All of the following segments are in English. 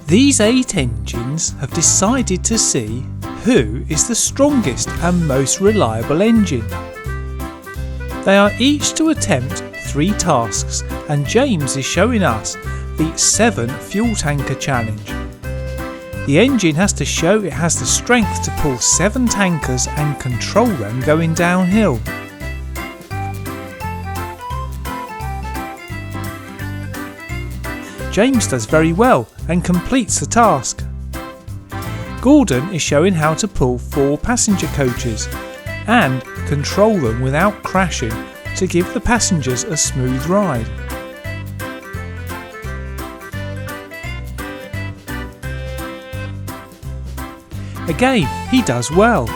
These 8 engines have decided to see who is the strongest and most reliable engine. They are each to attempt 3 tasks, and James is showing us the 7 fuel tanker challenge. The engine has to show it has the strength to pull 7 tankers and control them going downhill. James does very well and completes the task. Gordon is showing how to pull 4 passenger coaches and control them without crashing to give the passengers a smooth ride. Again, he does well.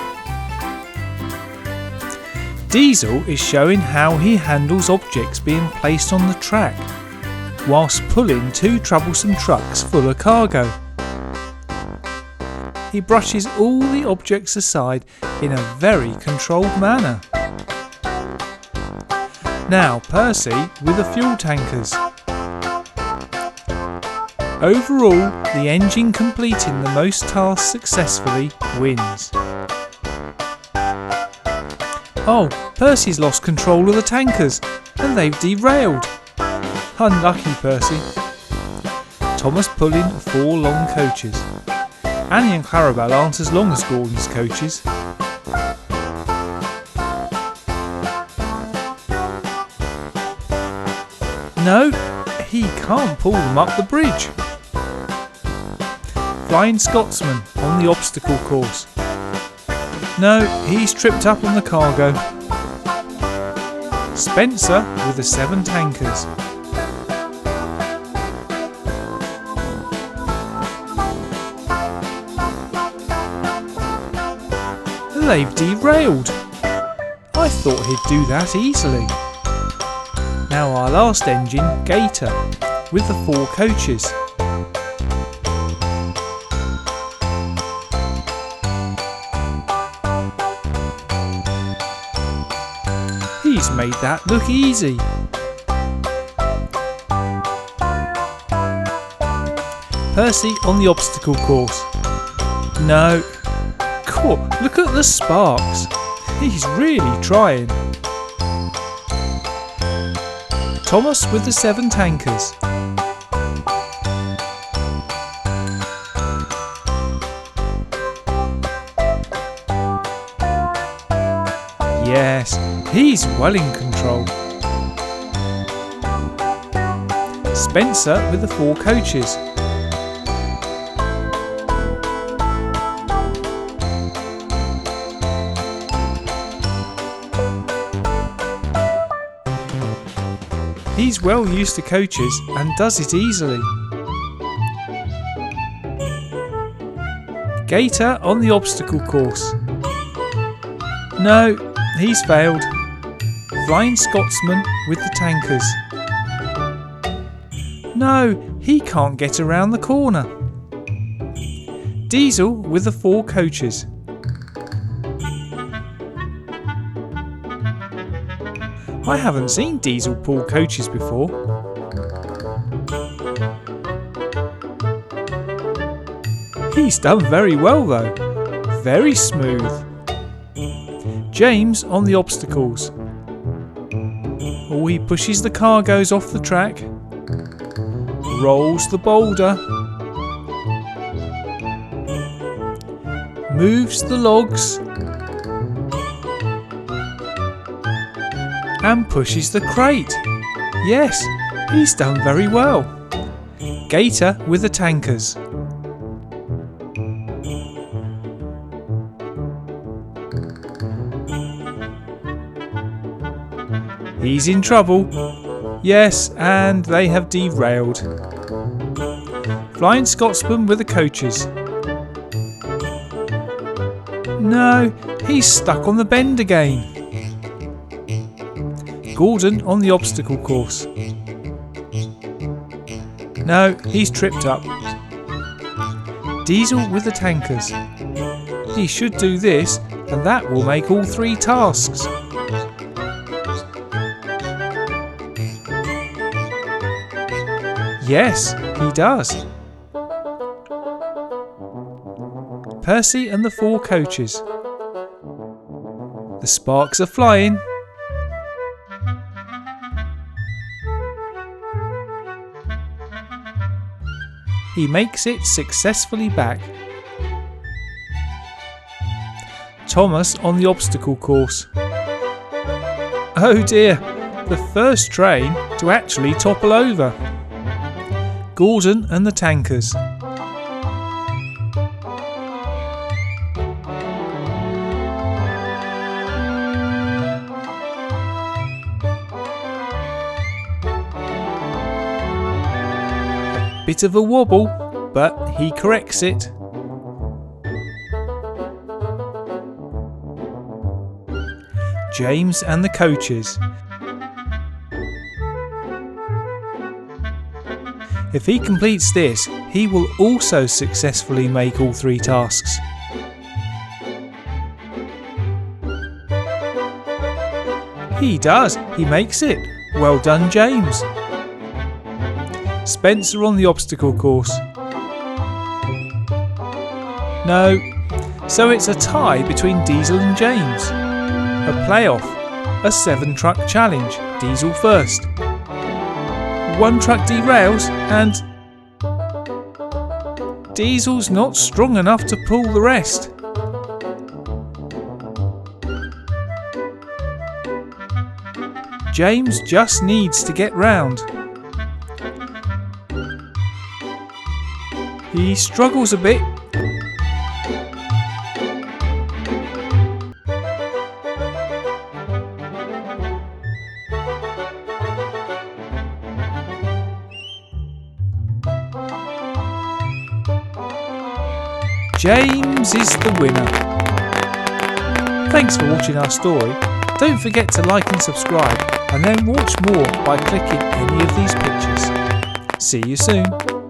Diesel is showing how he handles objects being placed on the track whilst pulling 2 troublesome trucks full of cargo. He brushes all the objects aside in a very controlled manner. Now Percy with the fuel tankers. Overall, the engine completing the most tasks successfully wins. Oh, Percy's lost control of the tankers and they've derailed. Unlucky Percy. Thomas pulling 4 long coaches. Annie and Clarabelle aren't as long as Gordon's coaches. No, he can't pull them up the bridge. Flying Scotsman on the obstacle course. No, he's tripped up on the cargo. Spencer with the 7 tankers. They've derailed. I thought he'd do that easily. Now our last engine, Gator, with the 4 coaches. He's made that look easy. Percy on the obstacle course. No. God, look at the sparks. He's really trying. Thomas with the 7 tankers. Yes, he's well in control. Spencer with the 4 coaches. He's well used to coaches and does it easily. Gator on the obstacle course. No, he's failed. Flying Scotsman with the tankers. No, he can't get around the corner. Diesel with the 4 coaches. I haven't seen Diesel pull coaches before. He's done very well though. Very smooth. James on the obstacles. Oh, he pushes the cargoes off the track. Rolls the boulder. Moves the logs. And pushes the crate. Yes, he's done very well. Gator with the tankers. He's in trouble. Yes, and they have derailed. Flying Scotsman with the coaches. No, he's stuck on the bend again. Gordon on the obstacle course. No, he's tripped up. Diesel with the tankers. He should do this, and that will make all 3 tasks. Yes, he does. Percy and the 4 coaches. The sparks are flying. He makes it successfully back. Thomas on the obstacle course. Oh dear, the first train to actually topple over. Gordon and the tankers. Bit of a wobble, but he corrects it. James and the coaches. If he completes this, he will also successfully make all 3 tasks. He does, he makes it. Well done, James. Spencer on the obstacle course. No, so it's a tie between Diesel and James. A playoff, a 7-truck challenge, Diesel first. 1 truck derails and Diesel's not strong enough to pull the rest. James just needs to get round. He struggles a bit. James is the winner. Thanks for watching our story. Don't forget to like and subscribe, and then watch more by clicking any of these pictures. See you soon.